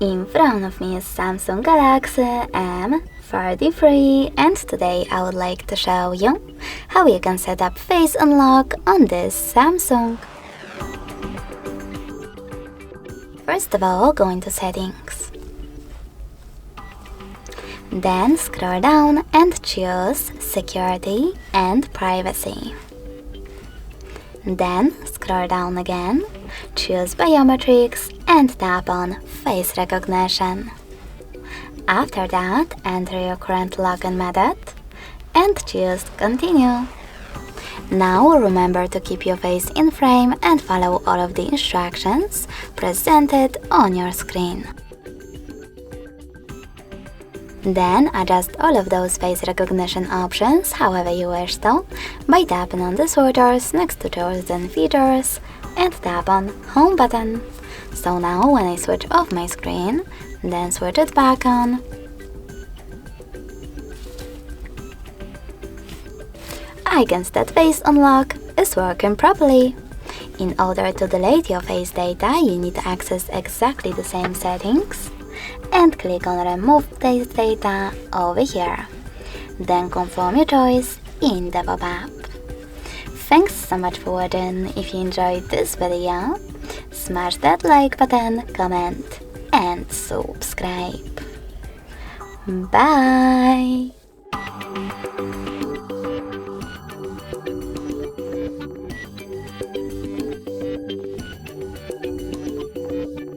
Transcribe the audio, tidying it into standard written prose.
In front of me is Samsung Galaxy M33 and today I would like to show you how you can set up Face Unlock on this Samsung. First of all, go into Settings. Then scroll down and choose Security and Privacy. Then scroll down again, choose Biometrics and tap on Face Recognition. After that, enter your current login method and choose Continue. Now remember to keep your face in frame and follow all of the instructions presented on your screen. Then adjust all of those face recognition options however you wish to by tapping on the sorters next to Tools and Features and tap on Home button. So now when I switch off my screen, then switch it back on, I can see that Face Unlock is working properly. In order to delete your face data, you need to access exactly the same settings and click on Remove Face Data over here. Then confirm your choice in the pop-up. Thanks so much for watching. If you enjoyed this video, smash that like button, comment and subscribe. Bye!